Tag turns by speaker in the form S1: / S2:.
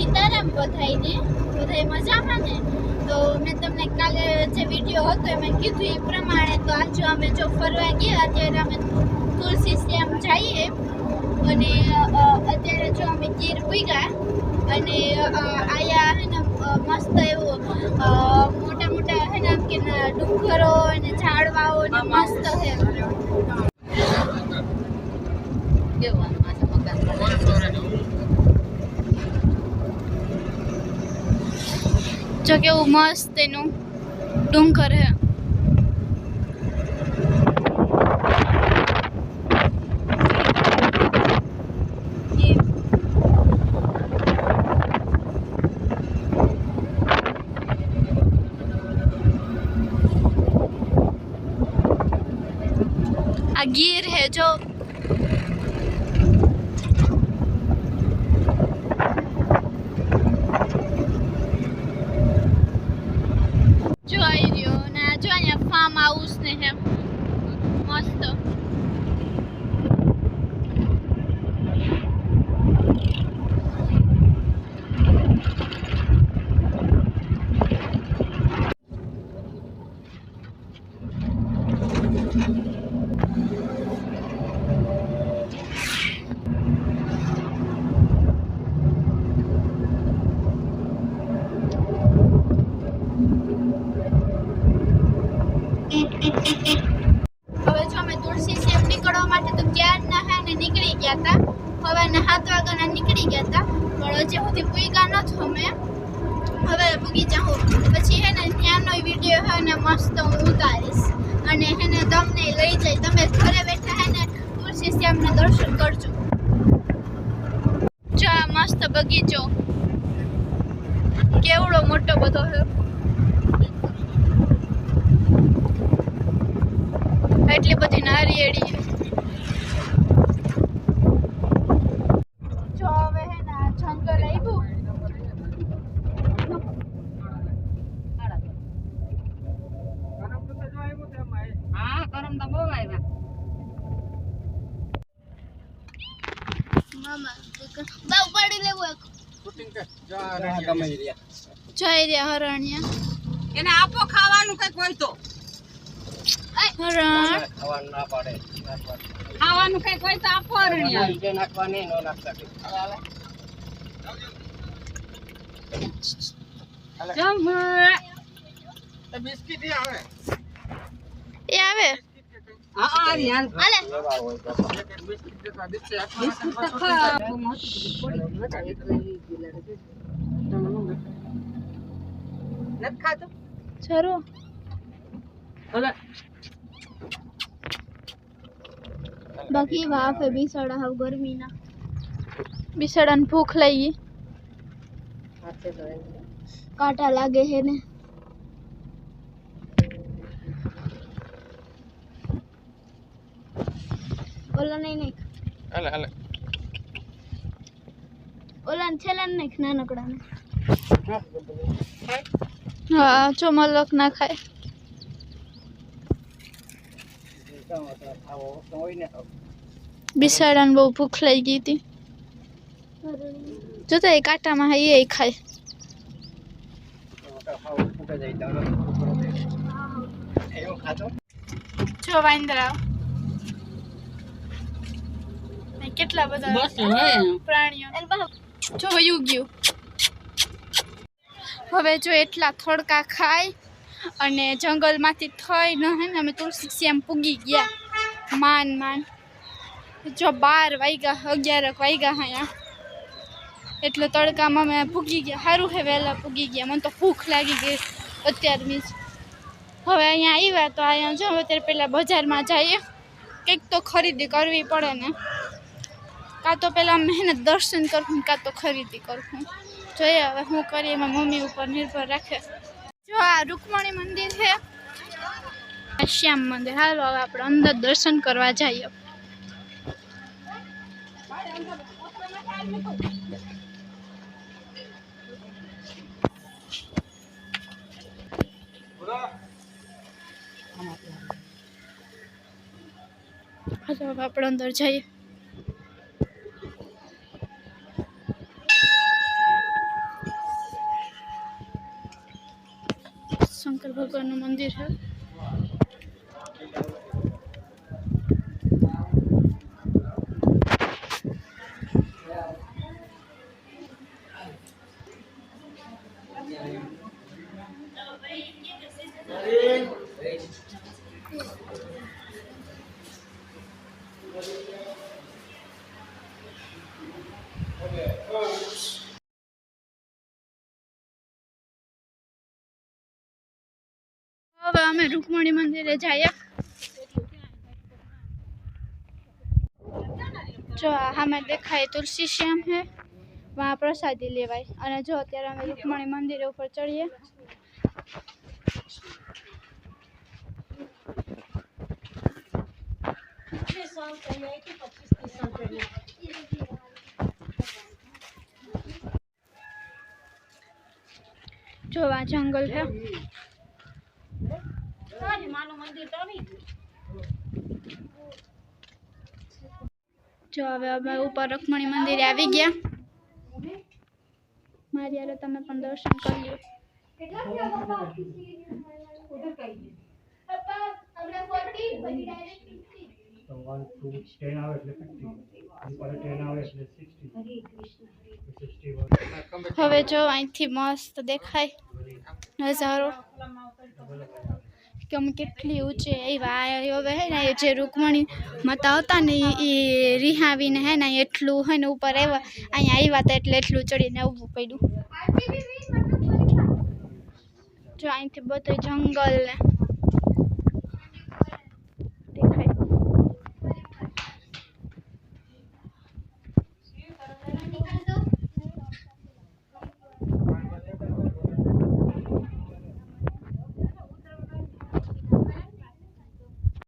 S1: સીતારામ બધાઈને મજામાં ને। તો મેં તમને કાલે જે વિડીયો હતો એમાં કીધું એ પ્રમાણે તો આજે અમે જો ફરવા ગયા, અત્યારે અમે તુલસી શ્યામ જઈએ અને અત્યારે જો અમે ગીર પૂગ્યા અને આયા હે ને મસ્ત એવો મોટા મોટા હે ને કે ડુંગરો અને ઝાડવાઓ ને મસ્ત છે। जो केवुं मस्त एनु डूंगर है। आ गिर है जो फार्म हाउस ने है मस्त। હવે જો અમે તુલસી શ્યામ નીકળવા માટે તો ક્યારના હે ને નીકળી ગયા હતા। હવાના 7 વાગ્યાના નીકળી ગયા હતા પણ હજી સુધી પૂગ્યા નથી અમે। હવે પૂગી જાઉં પછી હે ને ત્યાંનો વિડીયો હે ને મસ્ત હું ઉતારીશ અને હે ને તમને લઈ જઈ, તમે ઘરે બેઠા હે ને તુલસી શ્યામના દર્શન કરજો। જો આ મસ્ત બગીચો કેવડો મોટો બધો છે। એટલી બધી નારિયેળી જો હવે હે ને જંગલ આવ્યું મામા બા ઉપાડી લેવું એક જઈ રહ્યા હરણિયા
S2: એને આપો ખાવાનું કઈ કોઈ તો
S1: હરણ
S3: ખાવાનું ના પાડે,
S2: ખાવાનું કઈ કોઈ તો આપો હરણિયા
S3: જે નાખવાની નો નાખતા
S2: જમ
S3: બિસ્કિટ આવે
S1: એ આવે
S2: હા આ યાર
S1: હાલે
S3: એવા હોય તો બિસ્કિટ દેતા દીશે
S2: બિસ્કિટ તો ખા નત ખાતો
S1: ચરો
S2: ઓલે
S1: બાકી વાફે બિસાડા હાવ ગરમીના બિસાડાને ભૂખ લાગી, કાંટા લાગે છે ને ઓલા નહીં નાખ
S3: હાલે હાલે
S1: ઓલા છેલ્લા નાખ નાનકડાને। હા જો મલક ના ખાય બિસાડાને બહુ ભૂખ લાગી ગઈ હતી। જોતા એ કાંટામાં એ ખાય જો વાંદરા કેટલા બધા
S2: બસ હવે
S1: પ્રાણીઓ જો વયું ગયું। હવે જો એટલા થોડકા ખાય અને જંગલમાંથી થઈને હે ને અમે તુલસી શ્યામ પૂગી ગયા માન જો 12 વાગ્યા 11 વાગ્યા અહીંયા એટલે તડકામાં અમે પૂગી ગયા। સારું હે વહેલા પૂગી ગયા, મને તો ભૂખ લાગી ગઈ અત્યારની જ। હવે અહીંયા આવ્યા તો અહીંયા જો અત્યારે પહેલાં બજારમાં જઈએ, કંઈક તો ખરીદી કરવી પડે ને, કાં તો પહેલાં મહેનત દર્શન કરવું કાં તો ખરીદી કરવું, જોઈએ હવે શું કરીએ એમાં મમ્મી ઉપર નિર્ભર રાખે। જો આ રૂકમણી મંદિર છે, શ્યામ મંદિર। હાલો હવે આપણે અંદર દર્શન કરવા જઈએ। હાલો હવે આપણે અંદર જઈએ। શંકર ભગવાનનું મંદિર છે. હવે અમે રૂકમણી મંદિરે જઈએ. જો સામે દેખાય તુલસી શ્યામ હે, વहाँ પ્રસાદી લેવાય. અને જો અત્યારે અમે રૂકમણી મંદિર ઉપર ચડીએ. જો આ જંગલ છે. જો હવે અમે ઉપર રૂકમણી મંદિરે આવી ગયા. મારી યારે તમે પણ દર્શન કરી લો.
S4: So 1 to 10 hours એટલે 50. અને પર 10 hours એટલે 60. 61.
S1: હવે જો અહીંથી મસ્ત દેખાય નજારો કે અમે કેટલી ઊંચે આવ્યા. હવે હે ને જે રૂકમણી માતા હતા ને એ રિહાવીને હે ને એટલું હે ને ઉપર આવ્યા. અહીંયા આવ્યા હતા એટલે એટલું ચડીને આવવું પડ્યું. જો અહીંથી બધું જંગલ ને